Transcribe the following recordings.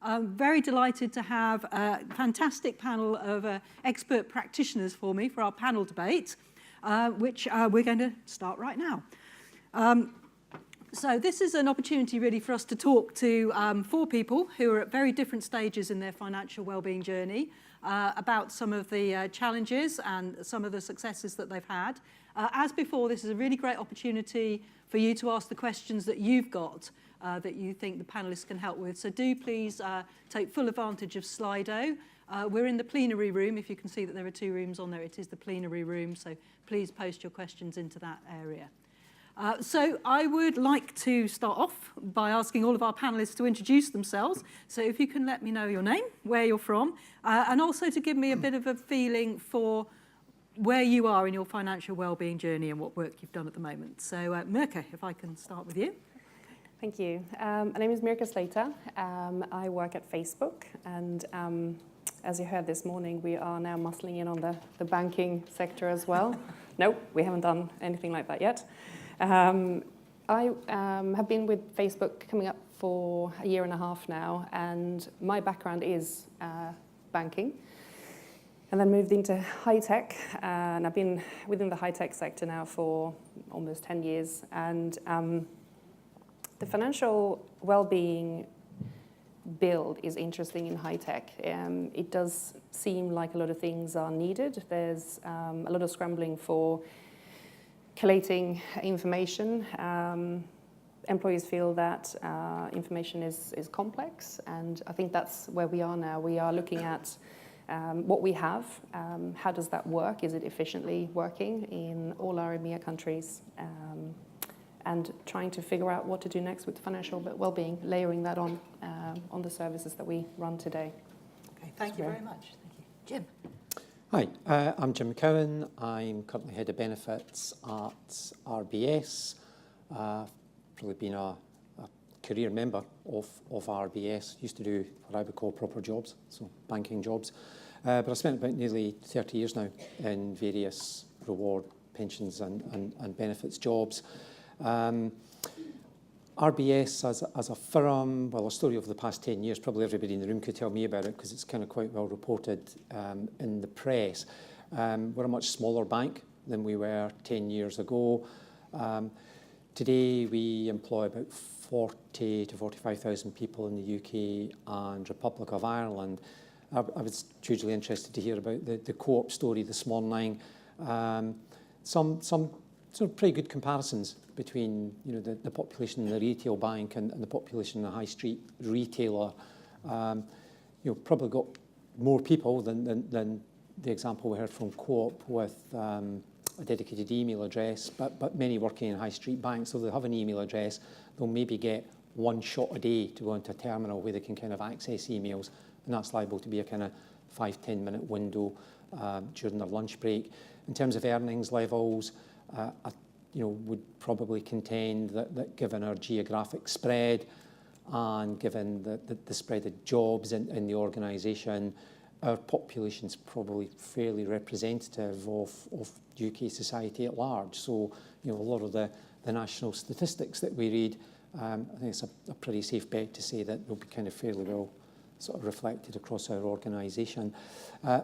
I'm very delighted to have a fantastic panel of expert practitioners for me for our panel debate, which we're going to start right now. So this is an opportunity really for us to talk to four people who are at very different stages in their financial wellbeing journey about some of the challenges and some of the successes that they've had. As before, this is a really great opportunity for you to ask the questions that you've got that you think the panelists can help with. So do please take full advantage of Slido. We're in the plenary room. If you can see that there are two rooms on there, it is the plenary room. So please post your questions into that area. So I would like to start off by asking all of our panelists to introduce themselves. So if you can let me know your name, where you're from, and also to give me a bit of a feeling for where you are in your financial wellbeing journey and what work you've done at the moment. So Mirka, if I can start with you. Thank you. My name is Mirka Slater. I work at Facebook, and as you heard this morning, we are now muscling in on the banking sector as well. Nope, we haven't done anything like that yet. I have been with Facebook coming up for a year and a half now, and my background is banking, and then moved into high tech, and I've been within the high tech sector now for almost 10 years, and the financial well-being build is interesting in high tech. It does seem like a lot of things are needed. There's a lot of scrambling for collating information. Employees feel that information is complex, and I think that's where we are now. We are looking at what we have, how does that work? Is it efficiently working in all our EMEA countries? And trying to figure out what to do next with financial well-being, layering that on the services that we run today. Okay, thank you very much. Thank you. Jim. Hi, I'm Jim McCowan. I'm currently Head of Benefits at RBS. Probably been a career member of RBS. Used to do what I would call proper jobs, so banking jobs. But I've spent about nearly 30 years now in various reward, pensions and benefits jobs. RBS as a firm, well, a story over the past 10 years, probably everybody in the room could tell me about it because it's kind of quite well reported in the press. We're a much smaller bank than we were 10 years ago. Today we employ about 40 to 45,000 people in the UK and Republic of Ireland. I was hugely interested to hear about the Co-op story this morning. Some sort of pretty good comparisons between the population in the retail bank and the population in the high street retailer. Probably got more people than the example we heard from Co-op with a dedicated email address, but many working in high street banks, so they have an email address, they'll maybe get one shot a day to go into a terminal where they can kind of access emails, and that's liable to be a kind of 5-10 minute window during their lunch break. In terms of earnings levels, would probably contend that given our geographic spread and given the spread of jobs in the organisation, our population's probably fairly representative of UK society at large. So, a lot of the national statistics that we read, I think it's a pretty safe bet to say that they'll be kind of fairly well sort of reflected across our organisation.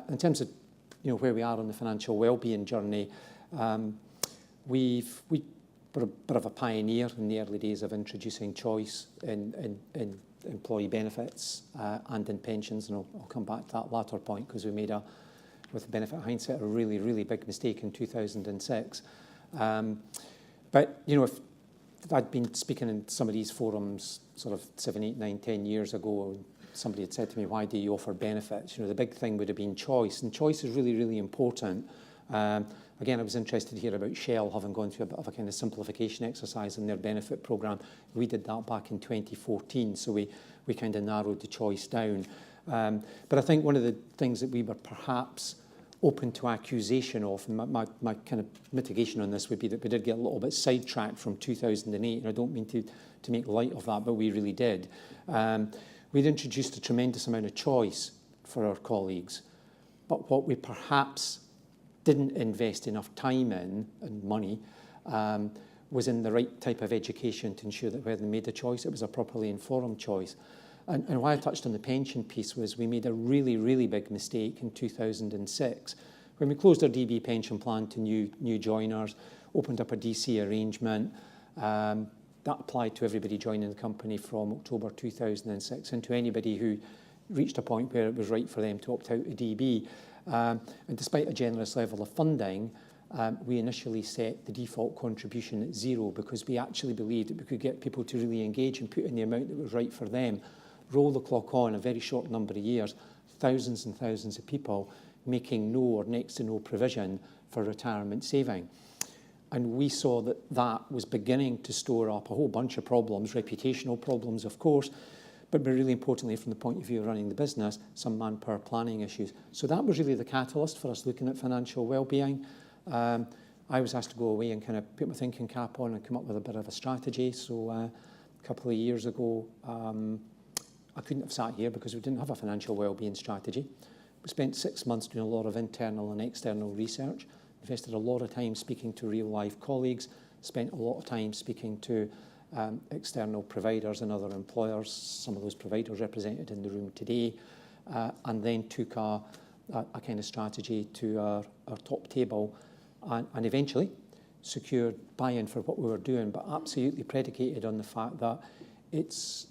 In terms of where we are on the financial wellbeing journey, we were a bit of a pioneer in the early days of introducing choice in employee benefits and in pensions, and I'll come back to that latter point because we made with the benefit of hindsight, a really, really big mistake in 2006. But if I'd been speaking in some of these forums sort of 7, 8, 9, 10 years ago, somebody had said to me, why do you offer benefits? The big thing would have been choice, and choice is really, really important. Again, I was interested to hear about Shell having gone through a bit of a kind of simplification exercise in their benefit programme. We did that back in 2014, so we kind of narrowed the choice down. But I think one of the things that we were perhaps open to accusation of, and my kind of mitigation on this would be that we did get a little bit sidetracked from 2008, and I don't mean to make light of that, but we really did. We'd introduced a tremendous amount of choice for our colleagues, but what we perhaps didn't invest enough time in and money was in the right type of education to ensure that when they made the choice, it was a properly informed choice. And why I touched on the pension piece was we made a really, really big mistake in 2006 when we closed our DB pension plan to new joiners, opened up a DC arrangement. That applied to everybody joining the company from October 2006 and to anybody who reached a point where it was right for them to opt out of DB. And despite a generous level of funding, we initially set the default contribution at 0 because we actually believed that we could get people to really engage and put in the amount that was right for them. Roll the clock on a very short number of years, thousands and thousands of people making no or next to no provision for retirement saving. And we saw that that was beginning to store up a whole bunch of problems, reputational problems, of course, but really importantly, from the point of view of running the business, some manpower planning issues. So that was really the catalyst for us looking at financial well-being. I was asked to go away and kind of put my thinking cap on and come up with a bit of a strategy. So a couple of years ago, I couldn't have sat here because we didn't have a financial well-being strategy. We spent 6 months doing a lot of internal and external research, invested a lot of time speaking to real-life colleagues, spent a lot of time speaking to external providers and other employers, some of those providers represented in the room today, and then took a kind of strategy to our top table and eventually secured buy-in for what we were doing, but absolutely predicated on the fact that it's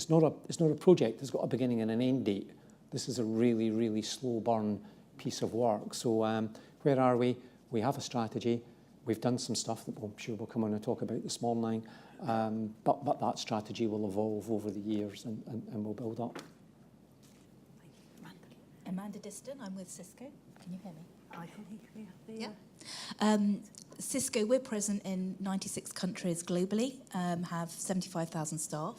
not a project that's got a beginning and an end date. This is a really, really slow burn piece of work. So where are we? We have a strategy. We've done some stuff that I'm sure we'll come on and talk about this morning, but that strategy will evolve over the years and will build up. Amanda Diston, I'm with Cisco. Can you hear me? I can hear. Yeah. Cisco, we're present in 96 countries globally, have 75,000 staff.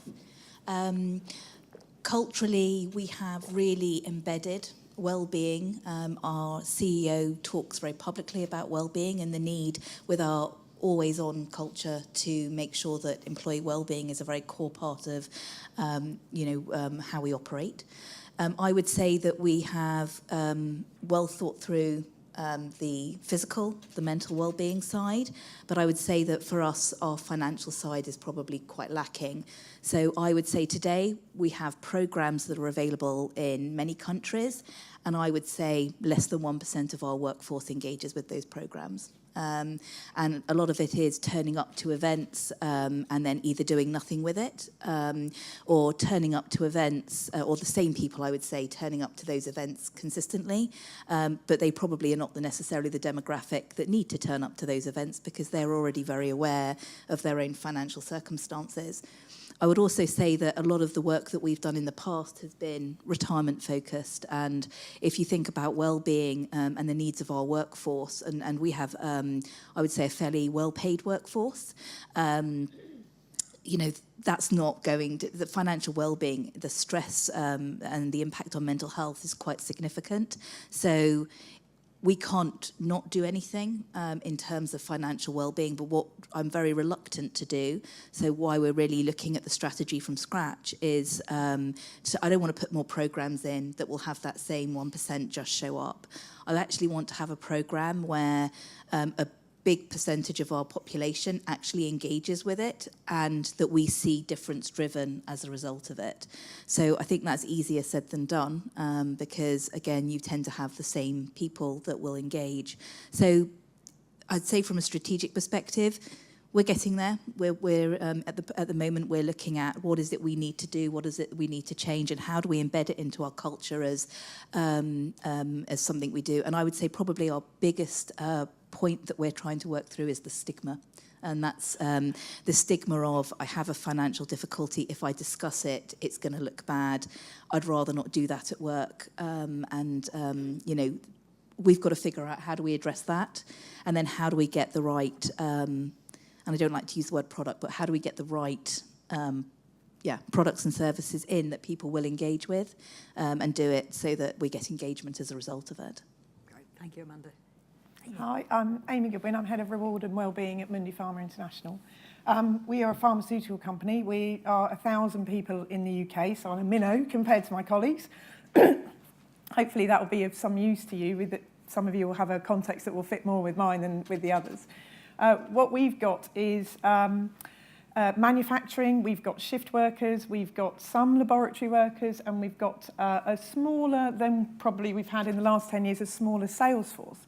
Culturally, we have really embedded well-being. Our CEO talks very publicly about well-being and the need with our always-on culture to make sure that employee well-being is a very core part of, how we operate. I would say that we have well thought through the physical, the mental well-being side, but I would say that for us, our financial side is probably quite lacking. So I would say today we have programs that are available in many countries, and I would say less than 1% of our workforce engages with those programs. And a lot of it is turning up to events and then either doing nothing with it or turning up to events, or the same people, I would say, turning up to those events consistently. But they probably are not necessarily the demographic that need to turn up to those events because they're already very aware of their own financial circumstances. I would also say that a lot of the work that we've done in the past has been retirement focused. And if you think about well-being and the needs of our workforce, and we have, I would say, a fairly well-paid workforce, that's not going to, the financial well-being, the stress and the impact on mental health is quite significant. So we can't not do anything in terms of financial well-being, but what I'm very reluctant to do, so why we're really looking at the strategy from scratch is, so I don't want to put more programs in that will have that same 1% just show up. I actually want to have a program where a big percentage of our population actually engages with it and that we see difference driven as a result of it. So I think that's easier said than done because, again, you tend to have the same people that will engage. So I'd say from a strategic perspective, we're getting there. We're at the moment, we're looking at what is it we need to do, what is it we need to change, and how do we embed it into our culture as something we do. And I would say probably our biggest point that we're trying to work through is the stigma. And that's the stigma of, I have a financial difficulty. If I discuss it, it's going to look bad. I'd rather not do that at work. We've got to figure out how do we address that, and then how do we get the right, and I don't like to use the word product, but how do we get the right products and services in that people will engage with and do it so that we get engagement as a result of it. Great. Thank you, Amanda. Hi, I'm Amy Goodwin. I'm Head of Reward and Wellbeing at Mundipharma International. We are a pharmaceutical company. We are 1,000 people in the UK, so I'm a minnow compared to my colleagues. Hopefully that will be of some use to you. Some of you will have a context that will fit more with mine than with the others. What we've got is manufacturing, we've got shift workers, we've got some laboratory workers, and we've got a smaller than probably we've had in the last 10 years, a smaller sales force.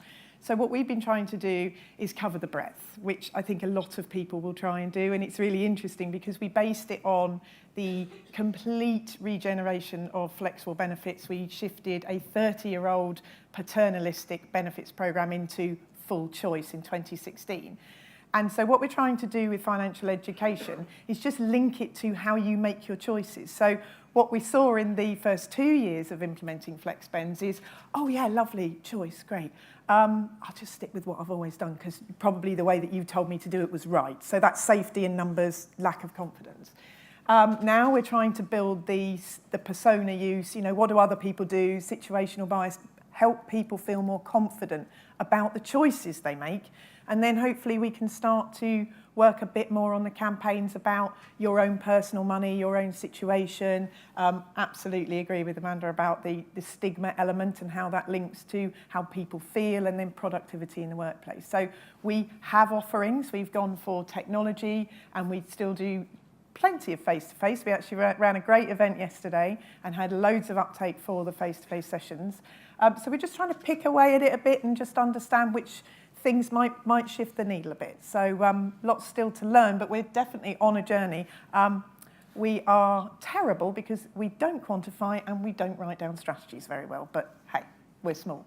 So what we've been trying to do is cover the breadth, which I think a lot of people will try and do. And it's really interesting because we based it on the complete regeneration of flexible benefits. We shifted a 30-year-old paternalistic benefits program into full choice in 2016. And so what we're trying to do with financial education is just link it to how you make your choices. So what we saw in the first 2 years of implementing FlexBends is, oh yeah, lovely, choice, great. I'll just stick with what I've always done because probably the way that you told me to do it was right. So that's safety in numbers, lack of confidence. Now we're trying to build the persona use, what do other people do, situational bias, help people feel more confident about the choices they make. And then hopefully we can start to work a bit more on the campaigns about your own personal money, your own situation. Absolutely agree with Amanda about the stigma element and how that links to how people feel and then productivity in the workplace. So we have offerings. We've gone for technology and we still do plenty of face-to-face. We actually ran a great event yesterday and had loads of uptake for the face-to-face sessions. So we're just trying to pick away at it a bit and just understand which things might shift the needle a bit. So lots still to learn, but we're definitely on a journey. We are terrible because we don't quantify and we don't write down strategies very well, but hey, we're small.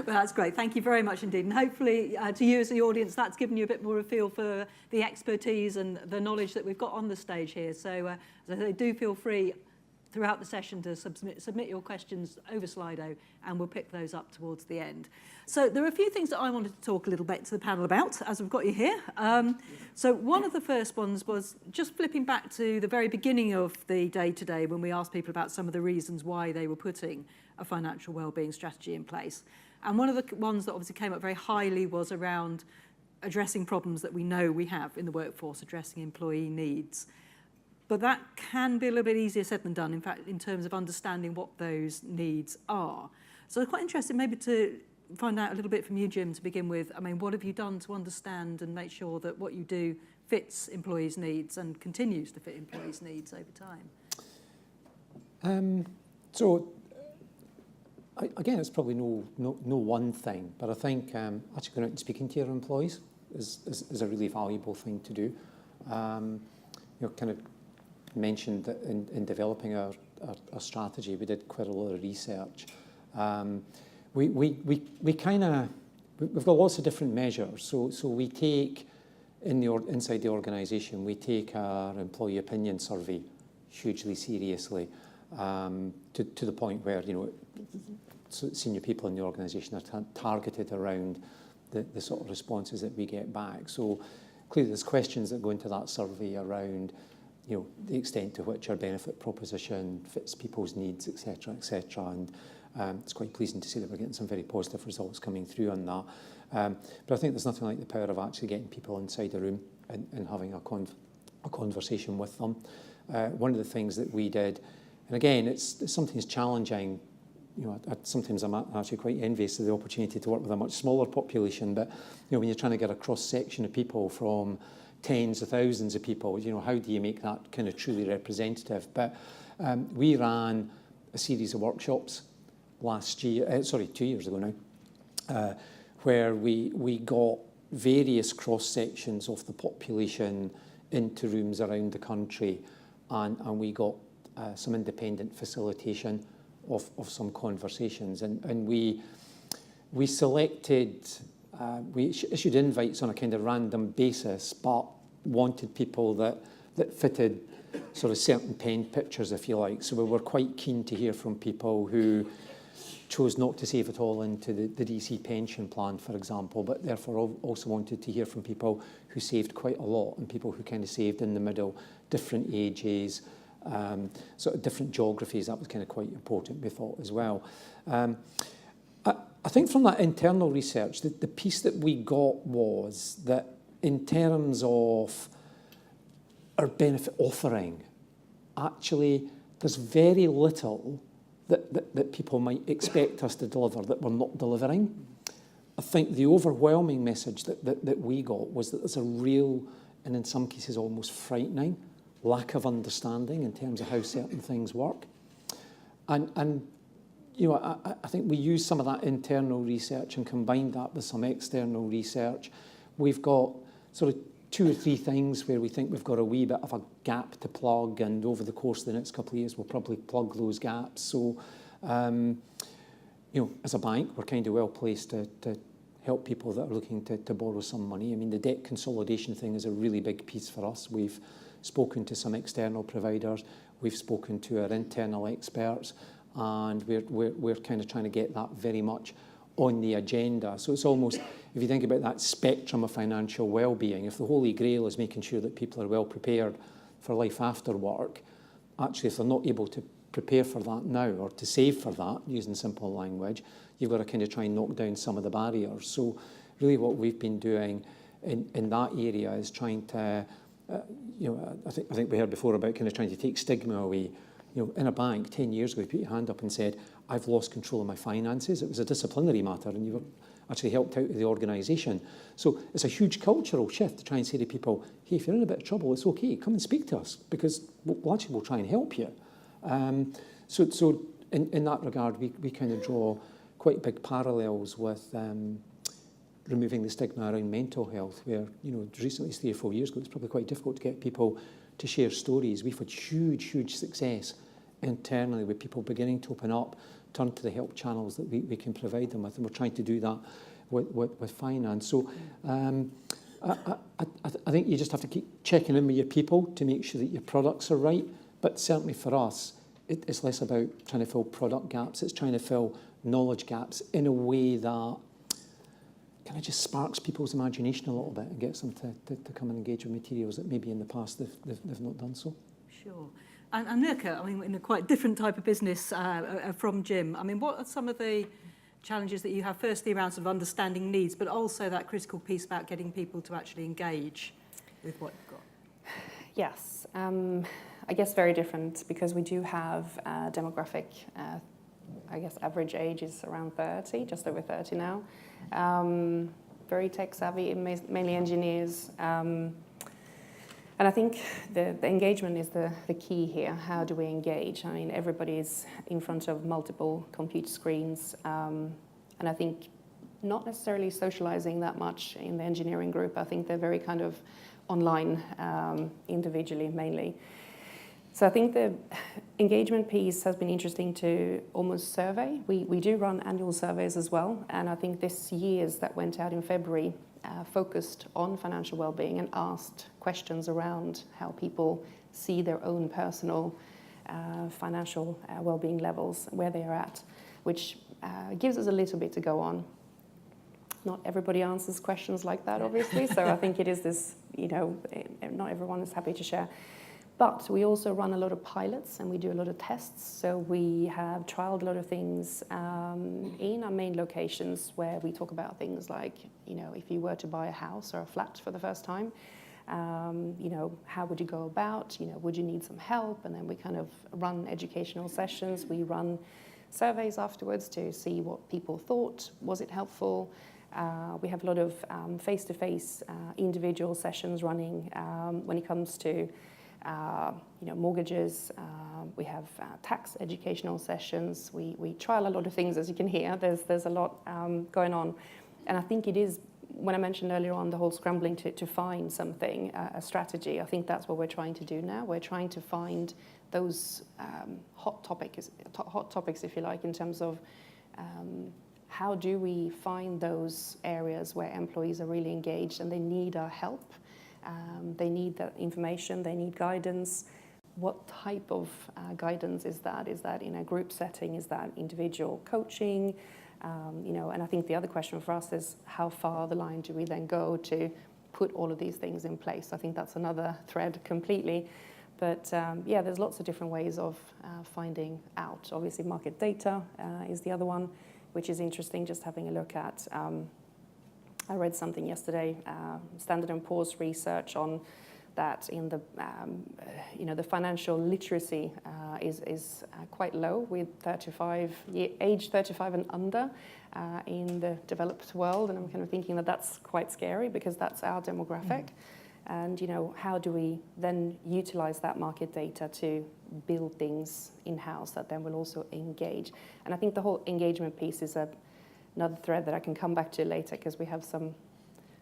Well, that's great. Thank you very much indeed. And hopefully to you as the audience, that's given you a bit more of a feel for the expertise and the knowledge that we've got on the stage here. So do feel free throughout the session to submit your questions over Slido, and we'll pick those up towards the end. So there are a few things that I wanted to talk a little bit to the panel about, as I've got you here. So one of the first ones was just flipping back to the very beginning of the day today when we asked people about some of the reasons why they were putting a financial wellbeing strategy in place. And one of the ones that obviously came up very highly was around addressing problems that we know we have in the workforce, addressing employee needs. But that can be a little bit easier said than done, in fact, in terms of understanding what those needs are. So I'm quite interested maybe to find out a little bit from you, Jim, to begin with. I mean, what have you done to understand and make sure that what you do fits employees' needs and continues to fit employees' needs over time? Again, it's probably no one thing, but I think actually going out and speaking to your employees is a really valuable thing to do. Kind of mentioned that in developing our strategy, we did quite a lot of research. We've got lots of different measures. So we take inside the organisation, we take our employee opinion survey hugely seriously, to the point where senior people in the organisation are targeted around the sort of responses that we get back. So clearly, there's questions that go into that survey around the extent to which our benefit proposition fits people's needs, etc., etc. And it's quite pleasing to see that we're getting some very positive results coming through on that. But I think there's nothing like the power of actually getting people inside a room and having a conversation with them. One of the things that we did, and again, it's something challenging. Sometimes I'm actually quite envious of the opportunity to work with a much smaller population. But when you're trying to get a cross section of people from tens of thousands of people, how do you make that kind of truly representative? But we ran a series of workshops 2 years ago now, where we got various cross sections of the population into rooms around the country, and we got some independent facilitation of some conversations, and we selected. We issued invites on a kind of random basis, but wanted people that fitted sort of certain pen pictures, if you like. So we were quite keen to hear from people who chose not to save at all into the DC pension plan, for example, but therefore also wanted to hear from people who saved quite a lot and people who kind of saved in the middle, different ages, sort of different geographies. That was kind of quite important, we thought, as well. I think from that internal research, the piece that we got was that in terms of our benefit offering, actually there's very little that people might expect us to deliver that we're not delivering. I think the overwhelming message that we got was that there's a real, and in some cases almost frightening, lack of understanding in terms of how certain things work. And you know, I think we used some of that internal research and combined that with some external research. We've got sort of 2 or 3 things where we think we've got a wee bit of a gap to plug, and over the course of the next couple of years we'll probably plug those gaps. So, you know, as a bank, we're kind of well placed to help people that are looking to borrow some money. I mean, the debt consolidation thing is a really big piece for us. We've spoken to some external providers, we've spoken to our internal experts, and we're kind of trying to get that very much on the agenda. So it's almost, if you think about that spectrum of financial well-being, if the Holy Grail is making sure that people are well prepared for life after work, actually if they're not able to prepare for that now or to save for that, using simple language, you've got to kind of try and knock down some of the barriers. So really what we've been doing in that area is trying to, you know, I think we heard before about kind of trying to take stigma away. You know, in a bank 10 years ago, you put your hand up and said, I've lost control of my finances. It was a disciplinary matter and you were actually helped out with the organisation. So it's a huge cultural shift to try and say to people, hey, if you're in a bit of trouble, it's okay, come and speak to us because we'll try and help you. So in that regard, we kind of draw quite big parallels with removing the stigma around mental health, where, you know, recently, 3 or 4 years ago, it's probably quite difficult to get people to share stories. We've had huge success internally with people beginning to open up, turn to the help channels that we can provide them with, and we're trying to do that with finance. So I think you just have to keep checking in with your people to make sure that your products are right, but certainly for us, it's less about trying to fill product gaps, it's trying to fill knowledge gaps in a way that kind of just sparks people's imagination a little bit and gets them to come and engage with materials that maybe in the past they've not done so. Sure. And Mirka, I mean, in a quite different type of business from Jim, I mean, what are some of the challenges that you have, firstly around sort of understanding needs, but also that critical piece about getting people to actually engage with what you've got? Yes, I guess very different because we do have demographic, I guess average age is around 30, just over 30 now. Very tech savvy, mainly engineers. And I think the engagement is the key here. How do we engage? I mean, everybody's in front of multiple computer screens. And I think not necessarily socializing that much in the engineering group. I think they're very kind of online, individually mainly. So I think the engagement piece has been interesting to almost survey. We do run annual surveys as well. And I think this year's that went out in February focused on financial well-being and asked questions around how people see their own personal financial well-being levels, where they are at, which gives us a little bit to go on. Not everybody answers questions like that, obviously, so I think it is this, you know, not everyone is happy to share. But we also run a lot of pilots and we do a lot of tests. So we have trialed a lot of things in our main locations where we talk about things like, you know, if you were to buy a house or a flat for the first time, you know, how would you go about, you know, would you need some help? And then we kind of run educational sessions. We run surveys afterwards to see what people thought. Was it helpful? We have a lot of face-to-face individual sessions running when it comes to you know, mortgages. We have tax educational sessions. We trial a lot of things, as you can hear. There's a lot going on. And I think it is, when I mentioned earlier on the whole scrambling to find something, a strategy, I think that's what we're trying to do now. We're trying to find those hot topics, if you like, in terms of how do we find those areas where employees are really engaged and they need our help. They need that information, they need guidance. What type of guidance is that? Is that in a group setting? Is that individual coaching? You know, and I think the other question for us is how far the line do we then go to put all of these things in place? I think that's another thread completely. But yeah, there's lots of different ways of finding out. Obviously, market data is the other one, which is interesting, just having a look at. I read something yesterday, Standard & Poor's research on that in the, you know, the financial literacy is quite low, with age 35 and under in the developed world. And I'm kind of thinking that that's quite scary, because that's our demographic. And, you know, how do we then utilize that market data to build things in-house that then will also engage? And I think the whole engagement piece is another thread that I can come back to later, because we have some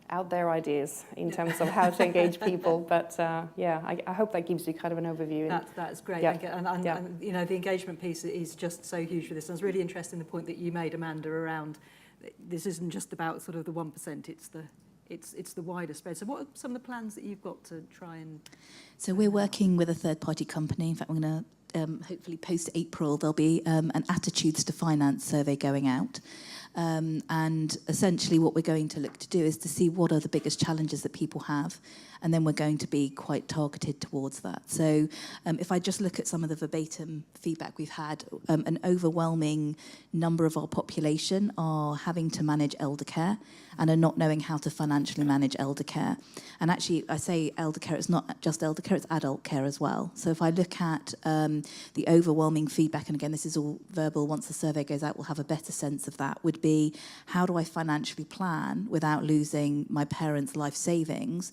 out there ideas in terms of how to engage people. But I hope that gives you kind of an overview. That's great. Yeah. And you know, the engagement piece is just so huge for this. And I was really interested in the point that you made, Amanda, around this isn't just about sort of the 1%, it's the wider spread. So what are some of the plans that you've got to try and... So we're working with a third-party company. In fact, we're going to hopefully post-April, there'll be an attitudes to finance survey going out. And essentially what we're going to look to do is to see what are the biggest challenges that people have, and then we're going to be quite targeted towards that. So if I just look at some of the verbatim feedback we've had, an overwhelming number of our population are having to manage elder care and are not knowing how to financially manage elder care. And actually, I say elder care, it's not just elder care, it's adult care as well. So if I look at the overwhelming feedback, and again, this is all verbal, once the survey goes out, we'll have a better sense of that, would be how do I financially plan without losing my parents' life savings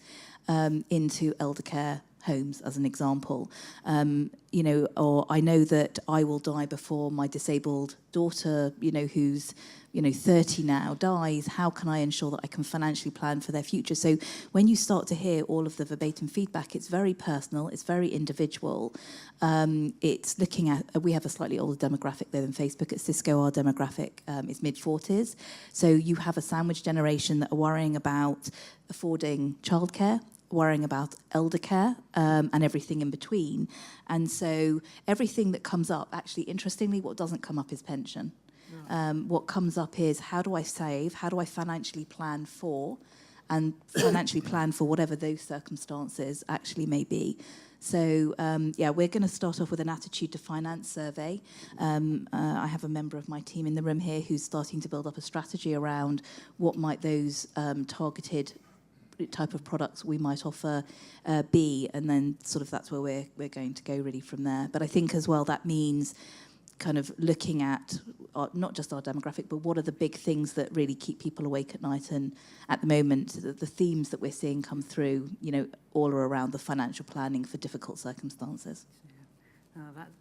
into elder care homes, as an example. You know, or I know that I will die before my disabled daughter, you know, who's, you know, 30 now, dies. How can I ensure that I can financially plan for their future? So when you start to hear all of the verbatim feedback, it's very personal, it's very individual. It's looking at, we have a slightly older demographic there than Facebook. At Cisco, our demographic is mid-40s. So you have a sandwich generation that are worrying about affording childcare, worrying about elder care, and everything in between. And so everything that comes up, actually, interestingly, what doesn't come up is pension. What comes up is, how do I save? How do I financially plan for? And financially plan for whatever those circumstances actually may be. So, we're going to start off with an attitude to finance survey. I have a member of my team in the room here who's starting to build up a strategy around what might those targeted type of products we might offer be, and then sort of that's where we're going to go really from there. But I think as well that means kind of looking at not just our demographic, but what are the big things that really keep people awake at night. And at the moment, the themes that we're seeing come through, you know, all are around the financial planning for difficult circumstances.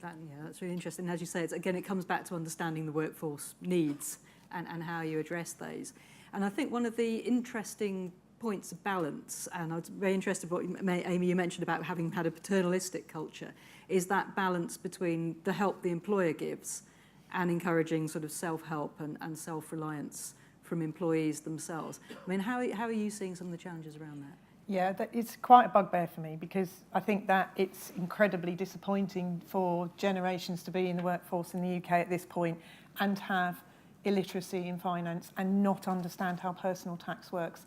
That's really interesting. As you say, it comes back to understanding the workforce needs and how you address those. And I think one of the interesting points of balance, and I was very interested in what, Amy, you mentioned about having had a paternalistic culture, is that balance between the help the employer gives and encouraging sort of self-help and self-reliance from employees themselves. I mean, how are you seeing some of the challenges around that? Yeah, it's quite a bugbear for me, because I think that it's incredibly disappointing for generations to be in the workforce in the UK at this point and have illiteracy in finance and not understand how personal tax works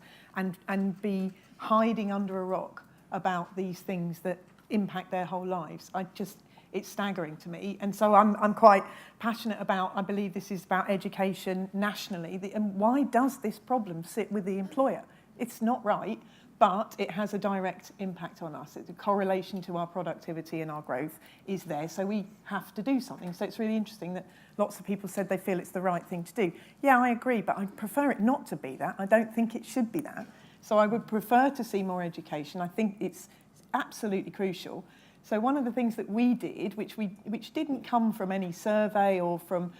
and be hiding under a rock about these things that impact their whole lives. It's staggering to me. And so I'm quite passionate about, I believe this is about education nationally. And why does this problem sit with the employer? It's not right, but it has a direct impact on us. It's a correlation to our productivity and our growth is there, so we have to do something. So it's really interesting that lots of people said they feel it's the right thing to do. Yeah, I agree, but I prefer it not to be that. I don't think it should be that. So I would prefer to see more education. I think it's absolutely crucial. So one of the things that we did, which didn't come from any survey or from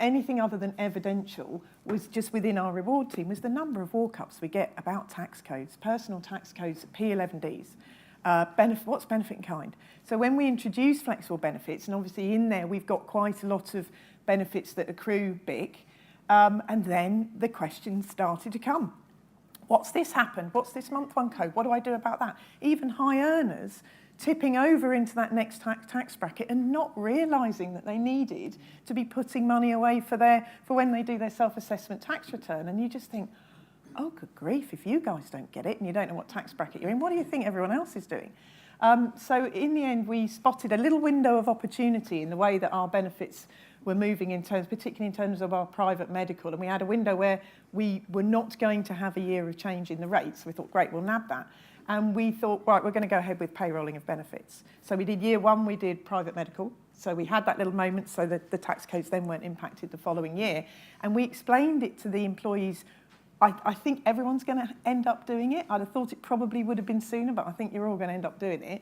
anything other than evidential, was just within our reward team, was the number of walk-ups we get about tax codes, personal tax codes, P11Ds, what's benefit in kind. So when we introduce flexible benefits, and obviously in there we've got quite a lot of benefits that accrue big, and then the questions started to come. What's this happened? What's this month one code? What do I do about that? Even high earners tipping over into that next tax bracket and not realising that they needed to be putting money away for when they do their self-assessment tax return. And you just think, oh, good grief, if you guys don't get it and you don't know what tax bracket you're in, what do you think everyone else is doing? So in the end, we spotted a little window of opportunity in the way that our benefits were moving particularly in terms of our private medical. And we had a window where we were not going to have a year of change in the rates. We thought, great, we'll nab that. And we thought, right, we're going to go ahead with payrolling of benefits. So we did year one, we did private medical. So we had that little moment so that the tax codes then weren't impacted the following year. And we explained it to the employees. I think everyone's going to end up doing it. I'd have thought it probably would have been sooner, but I think you're all going to end up doing it.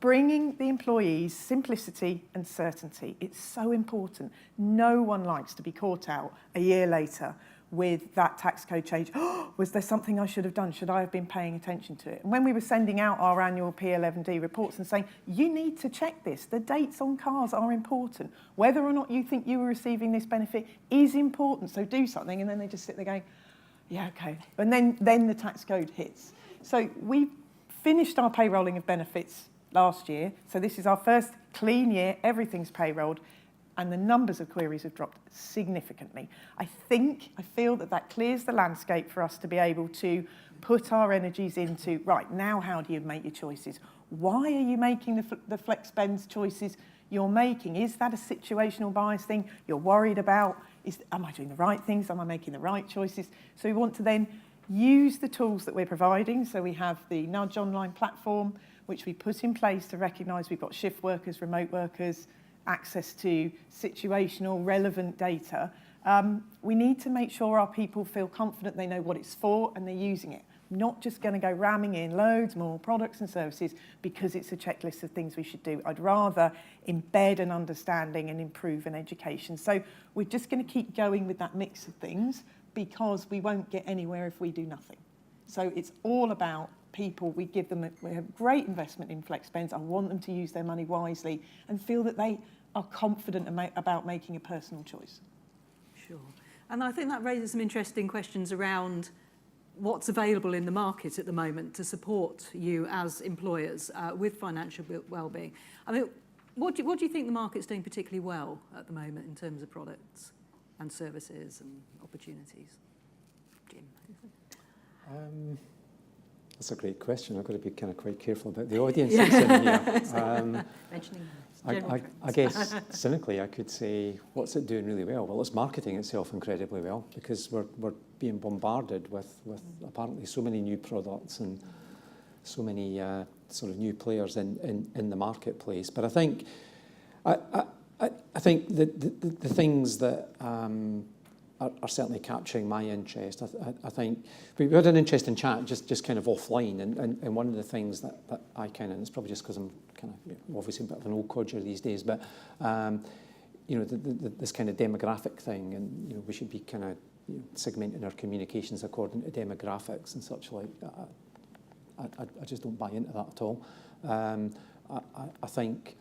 Bringing the employees simplicity and certainty. It's so important. No one likes to be caught out a year later with that tax code change. Oh, was there something I should have done? Should I have been paying attention to it? And when we were sending out our annual P11D reports and saying, you need to check this, the dates on cars are important. Whether or not you think you were receiving this benefit is important, so do something. And then they just sit there going, yeah, okay. And then the tax code hits. So we finished our payrolling of benefits last year. So this is our first clean year, everything's payrolled. And the numbers of queries have dropped significantly. I feel that clears the landscape for us to be able to put our energies into, right, now how do you make your choices? Why are you making the flex spends choices you're making? Is that a situational bias thing you're worried about? Am I doing the right things? Am I making the right choices? So we want to then use the tools that we're providing. So we have the Nudge online platform, which we put in place to recognise we've got shift workers, remote workers, access to situational, relevant data. We need to make sure our people feel confident they know what it's for and they're using it. Not just going to go ramming in loads more products and services because it's a checklist of things we should do. I'd rather embed an understanding and improve an education. So we're just going to keep going with that mix of things because we won't get anywhere if we do nothing. So it's all about people. We have great investment in flex spends. I want them to use their money wisely and feel that they are confident about making a personal choice. Sure. And I think that raises some interesting questions around what's available in the market at the moment to support you as employers with financial well-being. I mean, what do you think the market's doing particularly well at the moment in terms of products and services and opportunities? Jim? That's a great question. I've got to be kind of quite careful about the audience that's in here. Mentioning I guess cynically I could say, what's it doing really well? Well, it's marketing itself incredibly well because we're being bombarded with apparently so many new products and so many sort of new players in the marketplace. But I think the things that are certainly capturing my interest. I think we had an interesting chat just kind of offline, and one of the things that I kind of, and it's probably just because I'm kind of obviously a bit of an old codger these days, but this kind of demographic thing, and we should be kind of segmenting our communications according to demographics and such like. I just don't buy into that at all. I think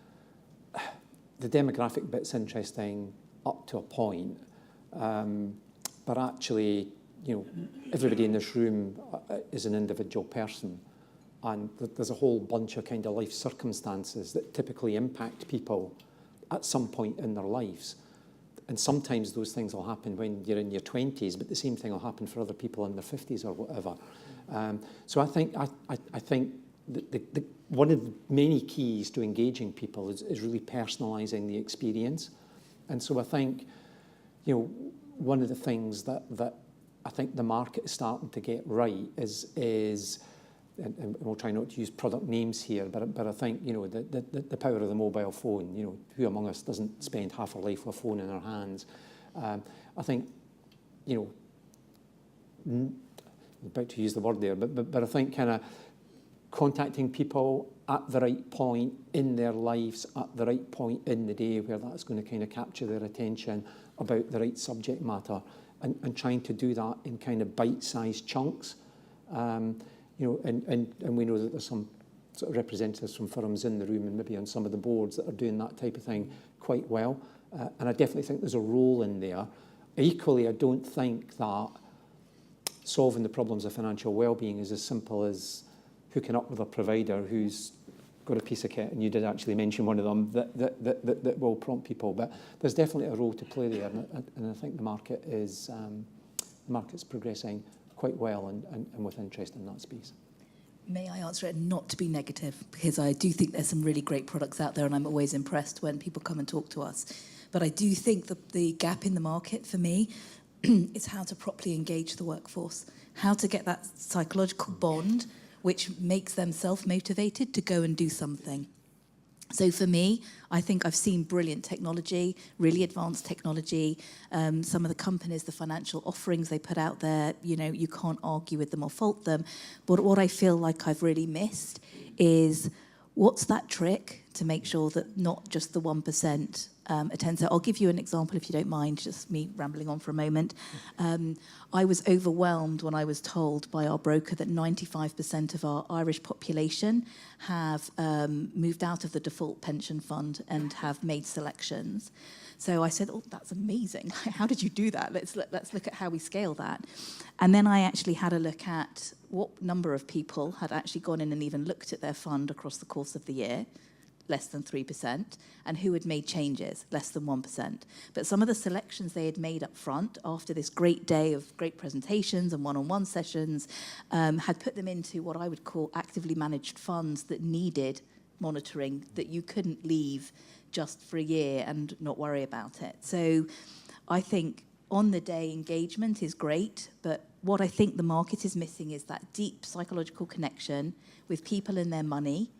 the demographic bit's interesting up to a point. But actually, everybody in this room is an individual person, and there's a whole bunch of kind of life circumstances that typically impact people at some point in their lives. And sometimes those things will happen when you're in your 20s, but the same thing will happen for other people in their 50s or whatever. So I think the one of the many keys to engaging people is really personalising the experience. And so I think, one of the things that I think the market is starting to get right is and we'll try not to use product names here, but I think, the power of the mobile phone, who among us doesn't spend half our life with a phone in our hands? I think, I'm about to use the word there, but I think kind of contacting people at the right point in their lives, at the right point in the day where that's going to kind of capture their attention about the right subject matter, and trying to do that in kind of bite-sized chunks. And we know that there's some sort of representatives from firms in the room and maybe on some of the boards that are doing that type of thing quite well. And I definitely think there's a role in there. Equally, I don't think that solving the problems of financial well-being is as simple as hooking up with a provider who's got a piece of kit, and you did actually mention one of them that will prompt people. But there's definitely a role to play there, and I think the market's progressing quite well and with interest in that space. May I answer it not to be negative, because I do think there's some really great products out there, and I'm always impressed when people come and talk to us. But I do think that the gap in the market for me is how to properly engage the workforce, how to get that psychological bond which makes them self-motivated to go and do something. So for me, I think I've seen brilliant technology, really advanced technology. Some of the companies, the financial offerings they put out there, you know, you can't argue with them or fault them. But what I feel like I've really missed is what's that trick to make sure that not just the 1% attend? So I'll give you an example, if you don't mind, just me rambling on for a moment. I was overwhelmed when I was told by our broker that 95% of our Irish population have moved out of the default pension fund and have made selections. So I said, oh, that's amazing. How did you do that? Let's look at how we scale that. And then I actually had a look at what number of people had actually gone in and even looked at their fund across the course of the year, less than 3%, and who had made changes, less than 1%. But some of the selections they had made up front after this great day of great presentations and one-on-one sessions had put them into what I would call actively managed funds that needed monitoring, that you couldn't leave just for a year and not worry about it. So I think on the day engagement is great, but what I think the market is missing is that deep psychological connection with people and their money,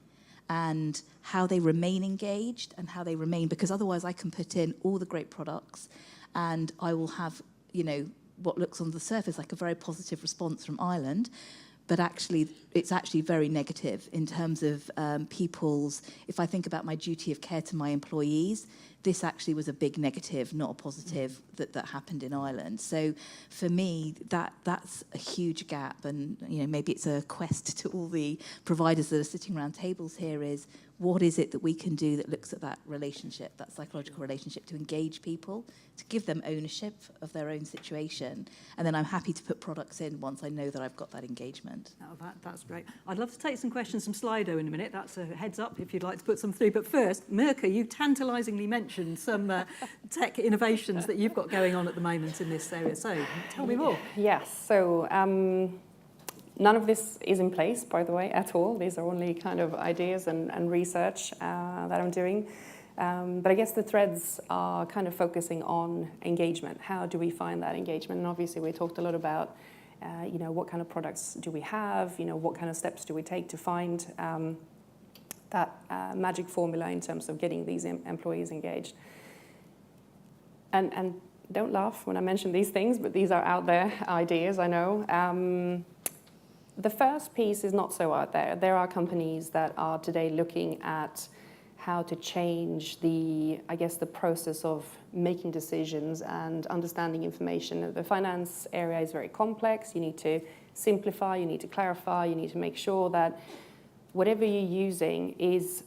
and how they remain engaged and how they remain, because otherwise I can put in all the great products and I will have, you know, what looks on the surface like a very positive response from Ireland, but actually it's actually very negative in terms of people's, if I think about my duty of care to my employees, this actually was a big negative, not a positive, that happened in Ireland. So for me, that's a huge gap, and you know, maybe it's a quest to all the providers that are sitting around tables here is, what is it that we can do that looks at that relationship, that psychological relationship, to engage people, to give them ownership of their own situation, and then I'm happy to put products in once I know that I've got that engagement. Oh, that's great. I'd love to take some questions from Slido in a minute. That's a heads up if you'd like to put some through. But first, Mirka, you tantalisingly mentioned some tech innovations that you've got going on at the moment in this area. So tell me more. Yes, so none of this is in place, by the way, at all. These are only kind of ideas and research that I'm doing. But I guess the threads are kind of focusing on engagement. How do we find that engagement? And obviously we talked a lot about, you know, what kind of products do we have? You know, what kind of steps do we take to find that magic formula in terms of getting these employees engaged? And don't laugh when I mention these things, but these are out there ideas, I know. The first piece is not so out there. There are companies that are today looking at how to change the process of making decisions and understanding information. The finance area is very complex. You need to simplify, you need to clarify, you need to make sure that whatever you're using is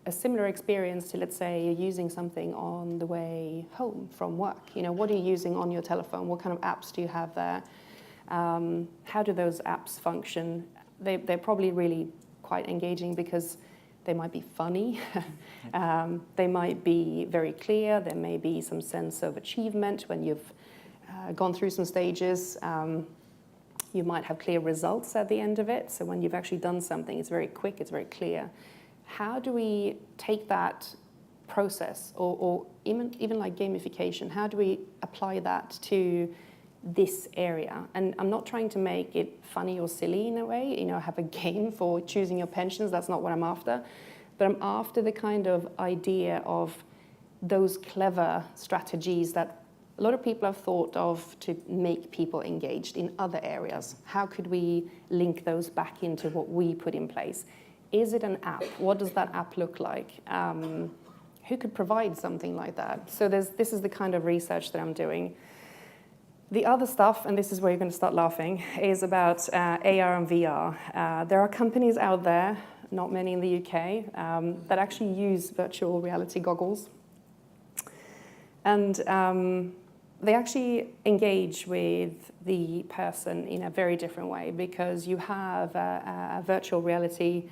a similar experience to, let's say, you're using something on the way home from work. You know, what are you using on your telephone? What kind of apps do you have there? How do those apps function? They're probably really quite engaging because they might be funny, they might be very clear, there may be some sense of achievement when you've gone through some stages. You might have clear results at the end of it, so when you've actually done something, it's very quick, it's very clear. How do we take that process, or even like gamification, how do we apply that to this area? And I'm not trying to make it funny or silly in a way, you know, have a game for choosing your pensions, that's not what I'm after. But I'm after the kind of idea of those clever strategies that a lot of people have thought of to make people engaged in other areas. How could we link those back into what we put in place? Is it an app? What does that app look like? Who could provide something like that? So this is the kind of research that I'm doing. The other stuff, and this is where you're going to start laughing, is about AR and VR. There are companies out there, not many in the UK, that actually use virtual reality goggles. And they actually engage with the person in a very different way, because you have a virtual reality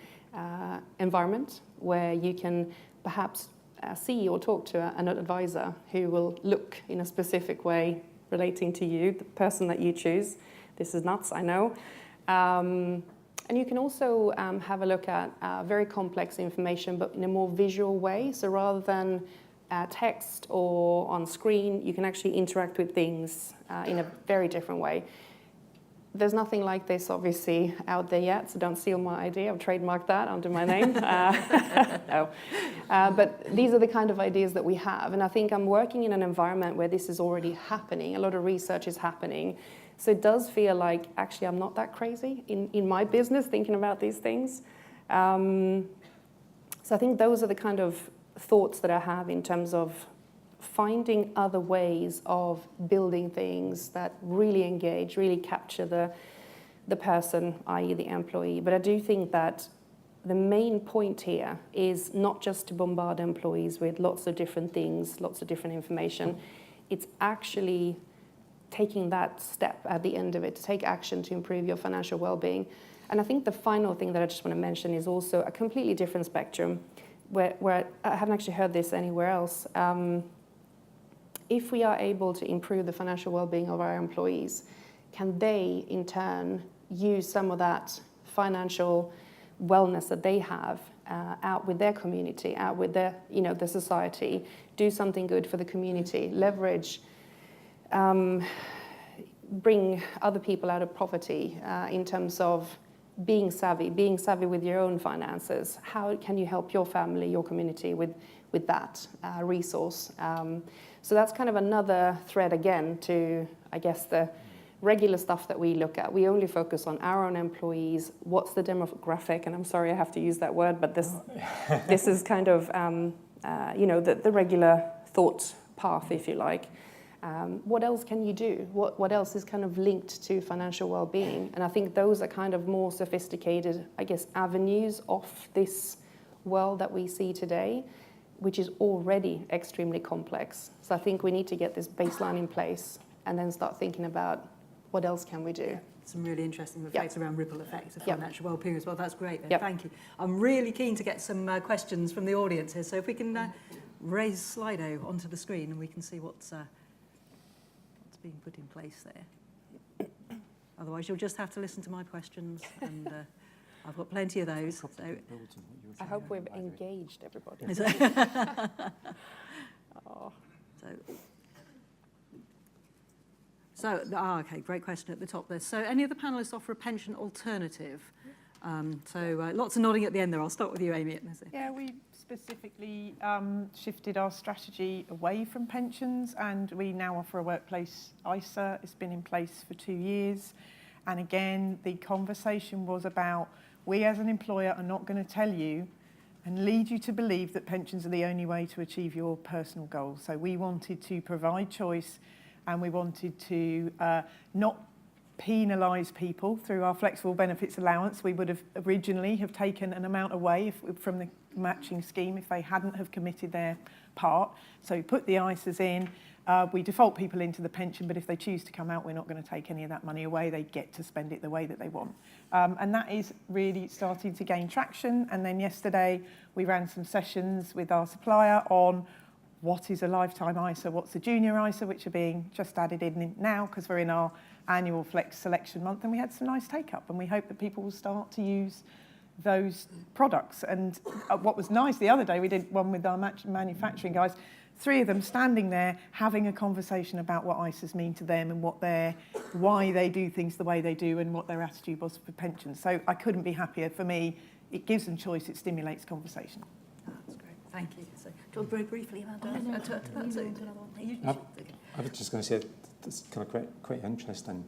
environment where you can perhaps see or talk to an advisor who will look in a specific way relating to you, the person that you choose. This is nuts, I know. And you can also have a look at very complex information, but in a more visual way. So rather than text or on screen, you can actually interact with things in a very different way. There's nothing like this, obviously, out there yet, so don't steal my idea. I've trademarked that under my name. No. But these are the kind of ideas that we have, and I think I'm working in an environment where this is already happening. A lot of research is happening. So it does feel like, actually, I'm not that crazy in my business thinking about these things. So I think those are the kind of thoughts that I have in terms of finding other ways of building things that really engage, really capture the person, i.e. the employee. But I do think that the main point here is not just to bombard employees with lots of different things, lots of different information. It's actually taking that step at the end of it to take action to improve your financial well-being. And I think the final thing that I just want to mention is also a completely different spectrum where I haven't actually heard this anywhere else. If we are able to improve the financial well-being of our employees, can they in turn use some of that financial wellness that they have out with their community, out with their, the society, do something good for the community, leverage, bring other people out of poverty in terms of being savvy with your own finances. How can you help your family, your community with that resource? So that's kind of another thread again to, I guess, the regular stuff that we look at. We only focus on our own employees. What's the demographic? And I'm sorry I have to use that word, but this is kind of, the regular thought path, if you like. What else can you do? What else is kind of linked to financial well-being? And I think those are kind of more sophisticated, I guess, avenues of this world that we see today, which is already extremely complex. So I think we need to get this baseline in place and then start thinking about what else can we do. Some really interesting effects around ripple effects of financial well-being as well. That's great. Then. Yep. Thank you. I'm really keen to get some questions from the audience here. So if we can raise Slido onto the screen and we can see what's being put in place there. Otherwise, you'll just have to listen to my questions, and I've got plenty of those. So I hope we've engaged everybody. Okay, great question at the top there. So any of the panellists offer a pension alternative? Lots of nodding at the end there. I'll start with you, Amy. Yeah, we specifically shifted our strategy away from pensions, and we now offer a workplace ISA. It's been in place for 2 years. And again, the conversation was about, we as an employer are not going to tell you and lead you to believe that pensions are the only way to achieve your personal goals. So we wanted to provide choice, and we wanted to not penalise people through our flexible benefits allowance. We would have originally have taken an amount away from the matching scheme if they hadn't have committed their part. So we put the ISAs in, we default people into the pension, but if they choose to come out, we're not going to take any of that money away. They get to spend it the way that they want. And that is really starting to gain traction. And then yesterday we ran some sessions with our supplier on what is a lifetime ISA, what's a junior ISA, which are being just added in now because we're in our annual Flex Selection Month, and we had some nice take-up, and we hope that people will start to use those products. And what was nice the other day, we did one with our manufacturing guys, 3 of them standing there having a conversation about what ISAs mean to them and why they do things the way they do and what their attitude was for pensions. So I couldn't be happier. For me, it gives them choice, it stimulates conversation. That's great. Thank you. So, talk very briefly about that. I was just going to say, it's kind of quite interesting.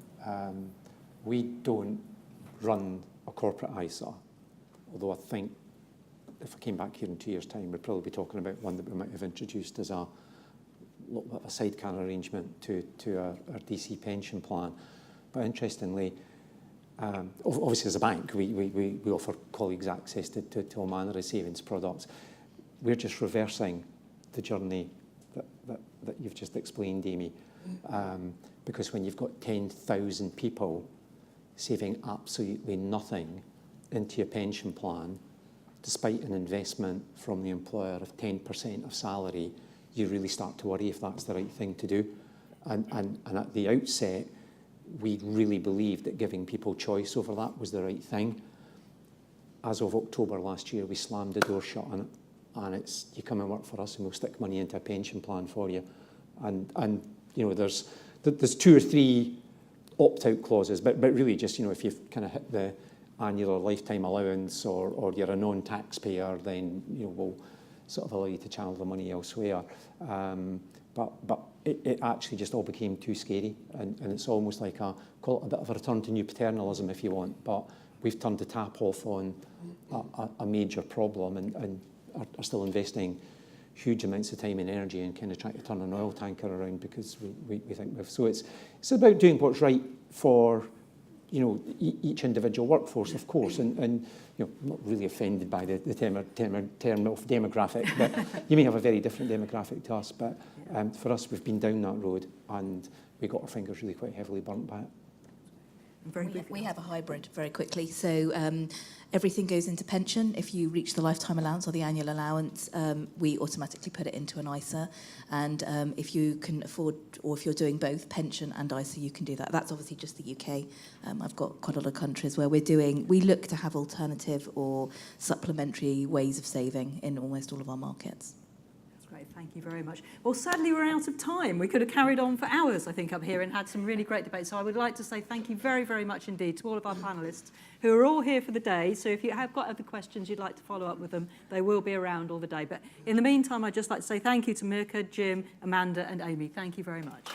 We don't run a corporate ISA, although I think if I came back here in 2 years' time, we'd probably be talking about one that we might have introduced as a sidecar arrangement to our DC pension plan. But interestingly, obviously as a bank, we offer colleagues access to all manner of savings products. We're just reversing the journey that you've just explained, Amy. Because when you've got 10,000 people saving absolutely nothing into your pension plan, despite an investment from the employer of 10% of salary, you really start to worry if that's the right thing to do. And at the outset, we really believed that giving people choice over that was the right thing. As of October last year, we slammed the door shut on it, and it's, you come and work for us and we'll stick money into a pension plan for you. And you know, there's 2 or 3 opt-out clauses, but really just, if you've kind of hit the annual lifetime allowance or you're a non-taxpayer, then, we'll sort of allow you to channel the money elsewhere. But it actually just all became too scary, and it's almost like call it a bit of a return to new paternalism, if you want, but we've turned the tap off on a major problem and are still investing huge amounts of time and energy and kind of trying to turn an oil tanker around because we think we've... So it's about doing what's right for, each individual workforce, of course, and I'm not really offended by the term of demographic, but you may have a very different demographic to us, but for us, we've been down that road and we got our fingers really quite heavily burnt by it. We have a hybrid very quickly. So everything goes into pension. If you reach the lifetime allowance or the annual allowance, we automatically put it into an ISA. And if you can afford, or if you're doing both pension and ISA, you can do that. That's obviously just the UK. I've got quite a lot of countries where we look to have alternative or supplementary ways of saving in almost all of our markets. Great, thank you very much. Well, sadly, we're out of time. We could have carried on for hours, I think, up here and had some really great debates. So I would like to say thank you very, very much indeed to all of our panellists who are all here for the day. So if you have got other questions you'd like to follow up with them, they will be around all the day. But in the meantime, I'd just like to say thank you to Mirka, Jim, Amanda and Amy. Thank you very much.